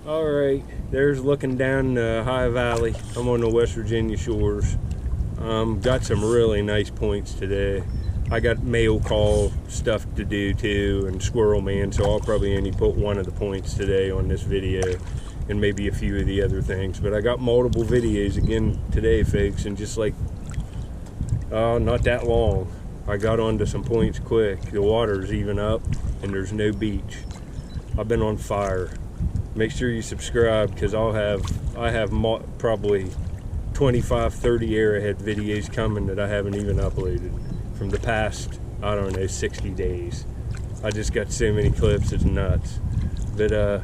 All right, there's looking down the high valley. I'm on the West Virginia shores. Got some really nice points today. I got mail call stuff to do too, and squirrel man, so I'll probably only put one of the points today on this video and maybe a few of the other things. But I got multiple videos again today, folks, and just like not that long, I got onto some points quick. The water's even up and there's no beach. I've been on fire. Make sure you subscribe, because I have probably 25-30 arrowhead videos coming that I haven't even uploaded from the past, I don't know, 60 days. I just got so many clips, it's nuts. But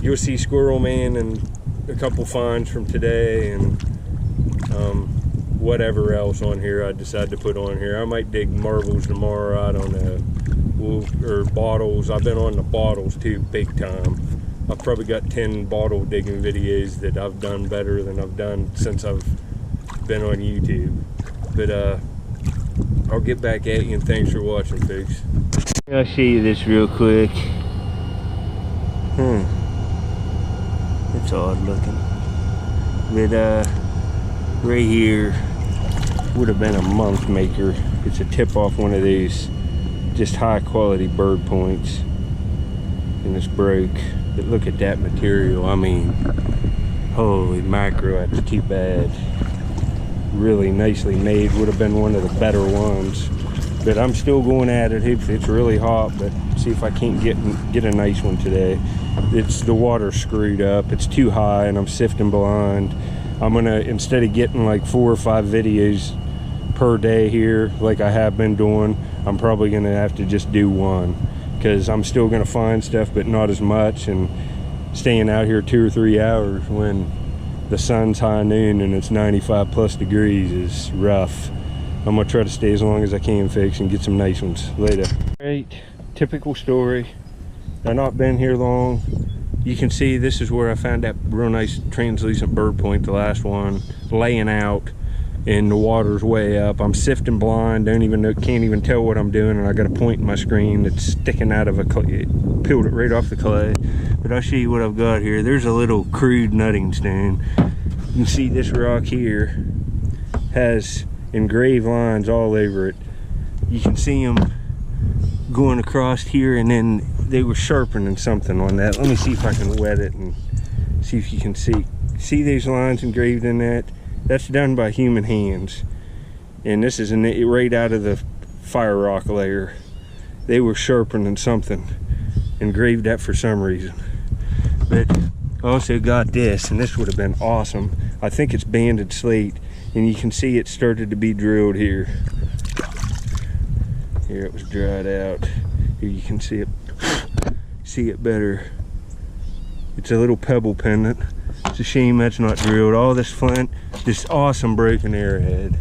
you'll see squirrel man and a couple finds from today, and whatever else on here I decide to put on here. I might dig marbles tomorrow, I don't know, or bottles. I've been on the bottles too, big time. I've probably got 10 bottle digging videos that I've done better than I've done since I've been on YouTube. But I'll get back at you, and thanks for watching, folks. I'll show you this real quick. It's odd looking. But right here would have been a month maker. It's a tip off one of these just high quality bird points, and it's broke. But look at that material. I mean, holy mackerel, that's too bad. Really nicely made. Would have been one of the better ones. But I'm still going at it. It's really hot, but see if I can't get a nice one today. It's the water screwed up. It's too high, and I'm sifting blind. I'm gonna, instead of getting like 4 or 5 videos per day here like I have been doing, I'm probably gonna have to just do one, because I'm still gonna find stuff, but not as much. And staying out here 2 or 3 hours when the sun's high noon and it's 95+ degrees is rough. I'm gonna try to stay as long as I can, folks, and get some nice ones later. Right, typical story. I've not been here long. You can see this is where I found that real nice translucent bird point, the last one, laying out, and the water's way up. I'm sifting blind, don't even know, can't even tell what I'm doing, and I got a point in my screen that's sticking out of a clay. It peeled it right off the clay. But I'll show you what I've got here. There's a little crude nutting stone. You can see this rock here has engraved lines all over it. You can see them going across here, and then they were sharpening something on that. Let me see if I can wet it and see if you can see these lines engraved in that. That's done by human hands, and this is right out of the fire rock layer. They were sharpening something, engraved that for some reason. But I also got this, and this would have been awesome. I think it's banded slate, and you can see it started to be drilled here. Here it was dried out. Here you can see it better. It's a little pebble pendant. It's a shame that's not drilled. All this flint, this awesome broken arrowhead.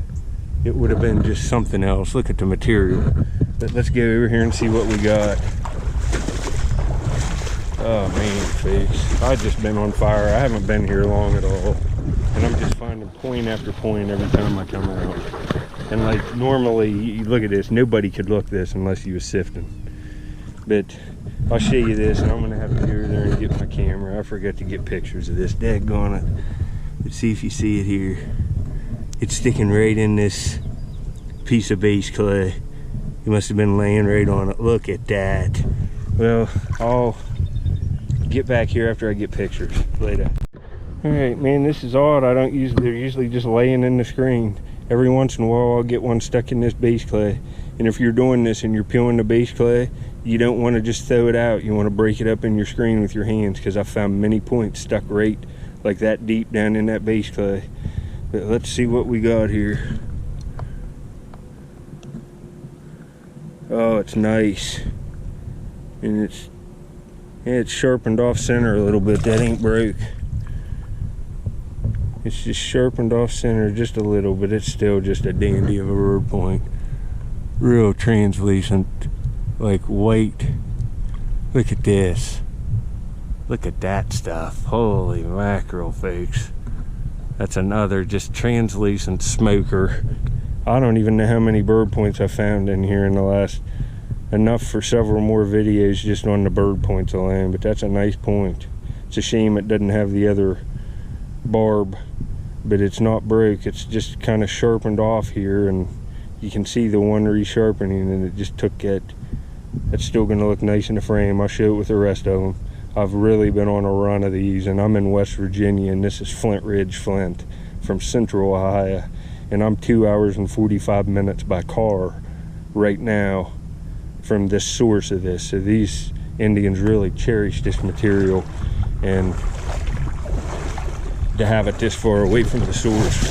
It would have been just something else. Look at the material. But let's go over here and see what we got. Oh man, folks, I've just been on fire. I haven't been here long at all, and I'm just finding point after point every time I come out. And like normally, you look at this, nobody could look this unless you was sifting. But I'll show you this, and I'm gonna have to go there and get my camera. I forgot to get pictures of this. Daggone it. Let's see if you see it here. It's sticking right in this piece of base clay. You must have been laying right on it. Look at that. Well, I'll get back here after I get pictures later. All right, man, this is odd. They're usually just laying in the screen. Every once in a while I'll get one stuck in this base clay. And if you're doing this and you're peeling the base clay, you don't want to just throw it out. You want to break it up in your screen with your hands, because I found many points stuck right like that deep down in that base clay. But let's see what we got here. Oh, it's nice. And it's sharpened off center a little bit. That ain't broke. It's just sharpened off center just a little, but it's still just a dandy of a bird point. Real translucent, like white. Look at this. Look at that stuff. Holy mackerel, folks. That's another just translucent smoker. I don't even know how many bird points I found in here in the last, enough for several more videos just on the bird points alone, but that's a nice point. It's a shame it doesn't have the other barb, but it's not broke. It's just kind of sharpened off here, and you can see the one resharpening, and it just took it. It's still going to look nice in the frame. I'll show it with the rest of them. I've really been on a run of these, and I'm in West Virginia, and this is Flint Ridge, Flint, from Central Ohio, and I'm 2 hours and 45 minutes by car right now from this source of this. So these Indians really cherish this material, and to have it this far away from the source.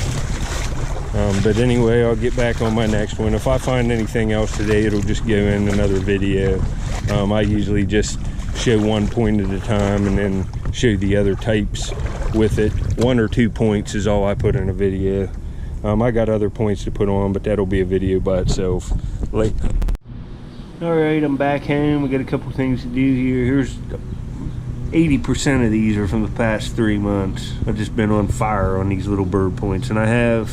But anyway, I'll get back on my next one. If I find anything else today, it'll just go in another video. I usually just show one point at a time and then show the other types with it. 1 or 2 points is all I put in a video. I got other points to put on, but that'll be a video by itself later. All right, I'm back home. We got a couple things to do here. Here's 80% of these are from the past 3 months. I've just been on fire on these little bird points, and I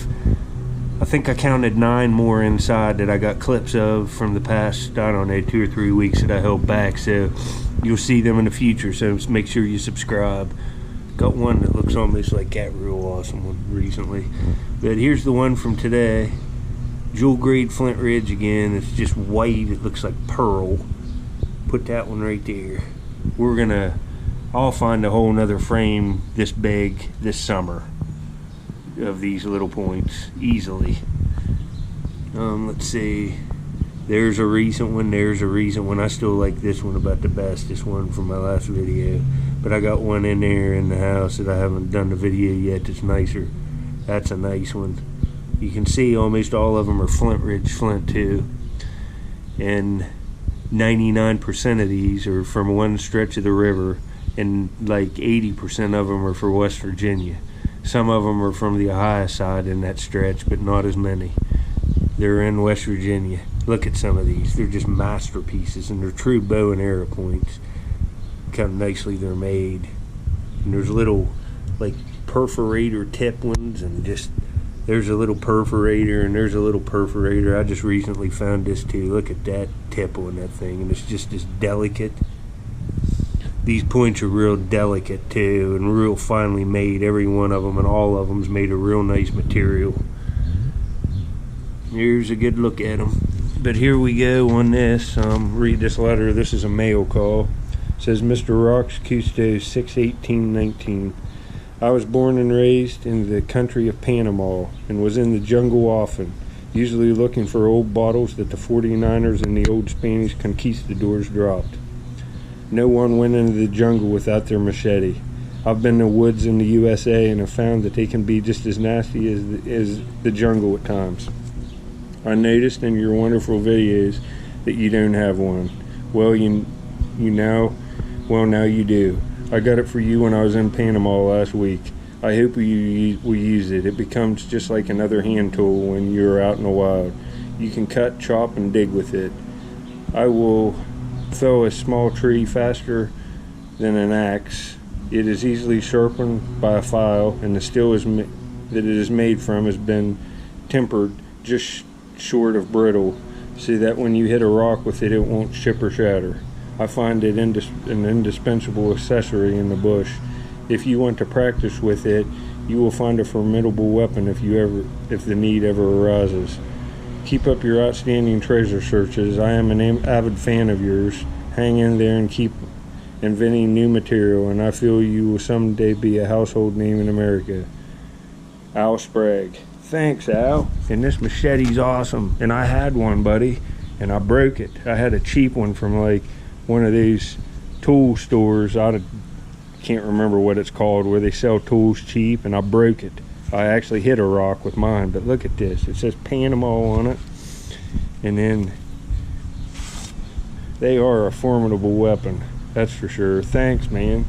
think I counted 9 more inside that I got clips of from the past, I don't know, 2 or 3 weeks that I held back. So you'll see them in the future, so make sure you subscribe. Got one that looks almost like that real awesome one recently. But here's the one from today. Jewel grade Flint Ridge again. It's just white, it looks like pearl. Put that one right there. I'll find a whole nother frame this big this summer of these little points easily. Let's see, there's a recent one, there's a recent one. I still like this one about the best, this one from my last video, but I got one in there in the house that I haven't done the video yet that's nicer. That's a nice one. You can see almost all of them are Flint Ridge Flint too, and 99% of these are from one stretch of the river, and like 80% of them are for West Virginia. Some of them are from the Ohio side in that stretch, but not as many. They're in West Virginia. Look at some of these. They're just masterpieces, and they're true bow and arrow points. Look how nicely they're made. And there's little like perforator tip ones, and just there's a little perforator, and there's a little perforator. I just recently found this too. Look at that tip on that thing, and it's just as delicate. These points are real delicate too, and real finely made, every one of them, and all of them's made of real nice material. Here's a good look at them. But here we go on this. Read this letter. This is a mail call. It says, Mr. Rox Custo, 6/18/19. I was born and raised in the country of Panama and was in the jungle often, usually looking for old bottles that the 49ers and the old Spanish conquistadors dropped. No one went into the jungle without their machete. I've been in the woods in the USA and have found that they can be just as nasty as the jungle at times. I noticed in your wonderful videos that you don't have one. Well, now you do. I got it for you when I was in Panama last week. I hope we use it. It becomes just like another hand tool when you're out in the wild. You can cut, chop, and dig with it. I will fell a small tree faster than an axe. It is easily sharpened by a file, and the steel that it is made from has been tempered just short of brittle, so that when you hit a rock with it, it won't chip or shatter. I find it an indispensable accessory in the bush. If you want to practice with it, you will find a formidable weapon if the need ever arises. Keep up your outstanding treasure searches. I am an avid fan of yours. Hang in there and keep inventing new material, and I feel you will someday be a household name in America. Al Sprague. Thanks, Al. And this machete's awesome. And I had one, buddy, and I broke it. I had a cheap one from like one of these tool stores. I can't remember what it's called, where they sell tools cheap, and I broke it. I actually hit a rock with mine, but look at this. It says Panama on it, and then they are a formidable weapon, that's for sure. Thanks, man.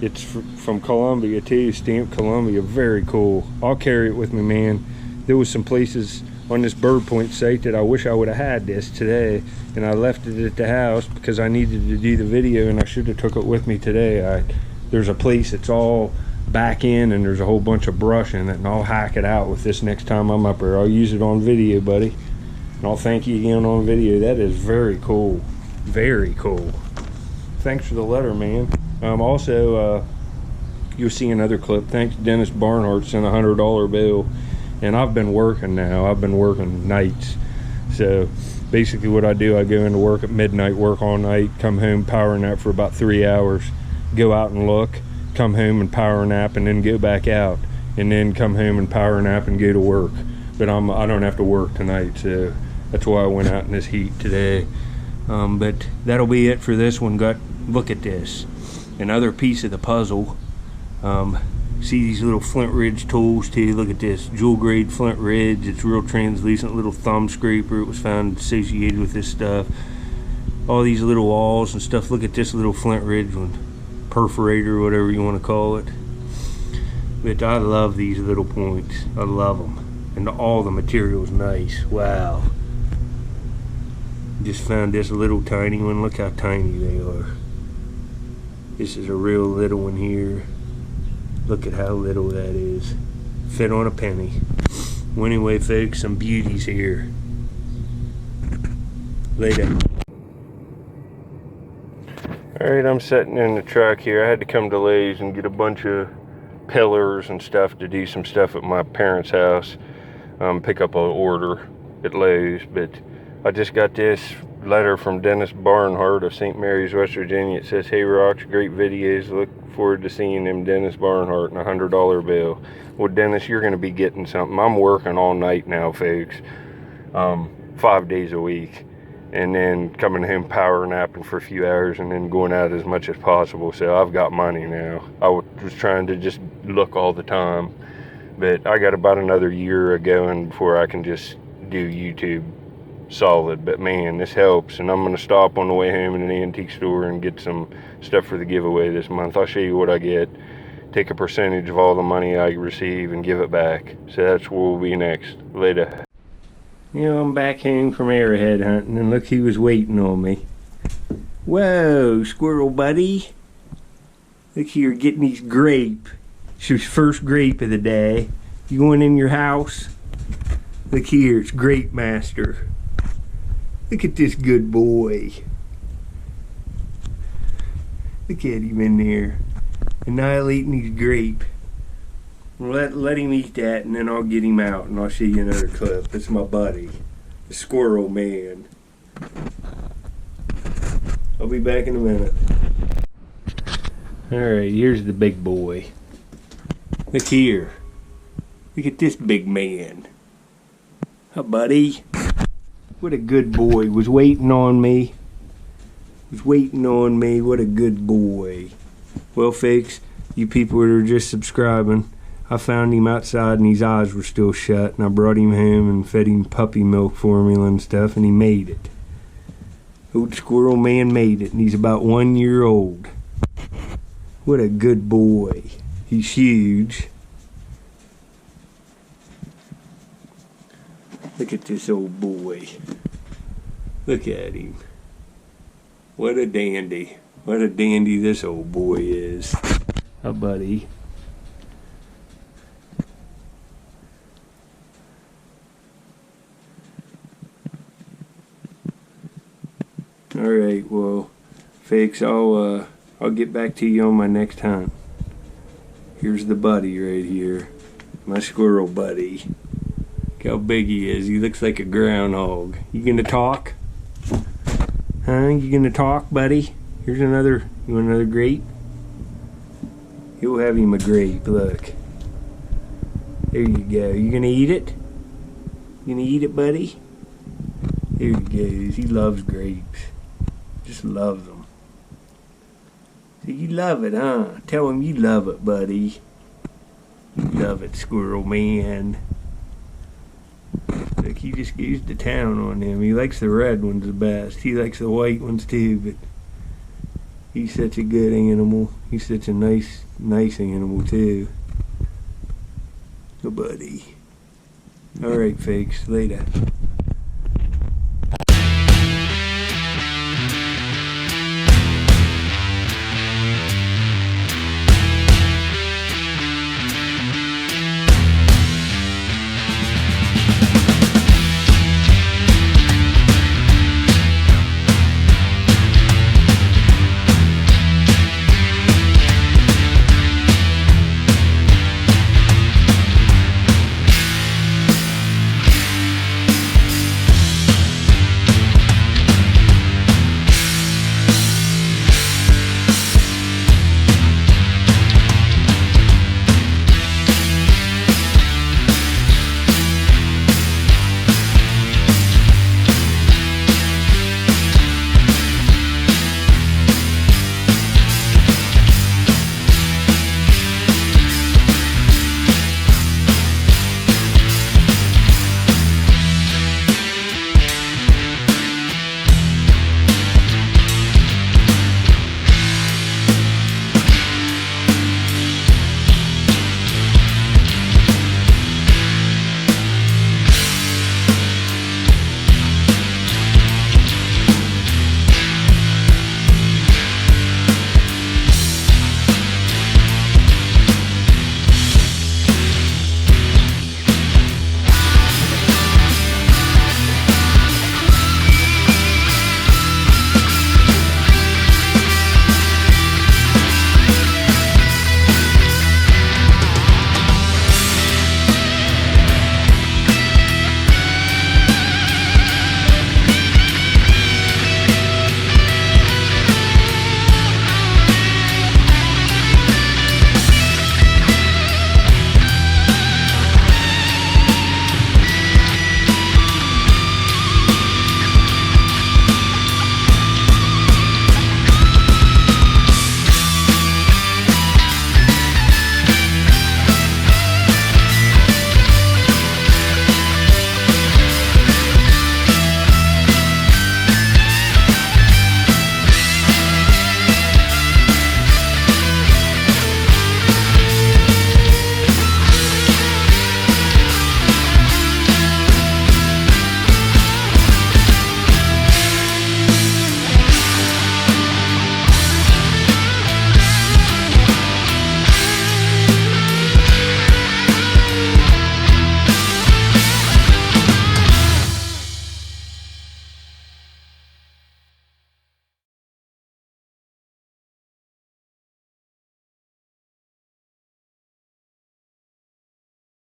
It's from Colombia too, stamped Colombia. Very cool. I'll carry it with me, man. There was some places on this bird point site that I wish I would have had this today, and I left it at the house because I needed to do the video, and I should have took it with me today. There's a place that's all back in, and there's a whole bunch of brush in it, and I'll hack it out with this next time I'm up there. I'll use it on video, buddy, and I'll thank you again on video. That is very cool. Very cool. Thanks for the letter, man. Also, you'll see another clip. Thanks, Dennis Barnhart sent a $100 bill, and I've been working now. I've been working nights. So basically what I do, I go into work at midnight, work all night, come home, power nap for about 3 hours, go out and look, come home and power nap, and then go back out, and then come home and power nap and go to work. But I don't have to work tonight, so that's why I went out in this heat today. But that'll be it for this one. Look at this, another piece of the puzzle. See these little Flint Ridge tools too. Look at this, jewel grade Flint Ridge. It's real translucent, little thumb scraper. It was found associated with this stuff. All these little walls and stuff. Look at this little Flint Ridge one, perforator, whatever you want to call it. But I love these little points. I love them, and all the material's nice. Wow. Just found this little tiny one. Look how tiny they are. This is a real little one here. Look at how little that is. Fit on a penny. Well, anyway, folks, some beauties here. Later. Alright, I'm sitting in the truck here. I had to come to Lay's and get a bunch of pillars and stuff to do some stuff at my parents' house. Pick up an order at Lay's. But I just got this letter from Dennis Barnhart of St. Mary's, West Virginia. It says, "Hey Rocks, great videos. Look forward to seeing him, Dennis Barnhart," and a $100 bill. Well, Dennis, you're going to be getting something. I'm working all night now, folks, 5 days a week, and then coming home, power napping for a few hours, and then going out as much as possible. So I've got money now. I was trying to just look all the time, but I got about another year going before I can just do YouTube solid. But man, this helps, and I'm going to stop on the way home in an antique store and get some stuff for the giveaway this month. I'll show you what I get, take a percentage of all the money I receive and give it back. So that's where we'll be next. Later. You know, I'm back home from arrowhead hunting, and look who was waiting on me. Whoa, squirrel buddy. Look here, getting these grape. It's his first grape of the day. You going in your house? Look here, it's Grape Master. Look at this good boy. Look at him in there, annihilating his grape. Let him eat that, and then I'll get him out, and I'll show you another clip. It's my buddy, the squirrel man. I'll be back in a minute. Alright, here's the big boy. Look here. Look at this big man. Hi, buddy. What a good boy. Was waiting on me. What a good boy. Well, folks, you people that are just subscribing, I found him outside and his eyes were still shut, and I brought him home and fed him puppy milk formula and stuff, and he made it. Old squirrel man made it, and he's about 1 year old. What a good boy. He's huge. Look at this old boy. Look at him. What a dandy. What a dandy this old boy is. Hi, buddy. Alright, well, folks, I'll get back to you on my next hunt. Here's the buddy right here. My squirrel buddy. Look how big he is. He looks like a groundhog. You gonna talk? Huh? You gonna talk, buddy? Here's another. You want another grape? You'll have him a grape. Look. There you go. You gonna eat it? You gonna eat it, buddy? There he goes. He loves grapes. Just loves them. So you love it, huh? Tell him you love it, buddy. You love it, squirrel man. Look, he just goes to town on them. He likes the red ones the best. He likes the white ones too, but he's such a good animal. He's such a nice animal too. Oh, buddy. Alright, folks. Later.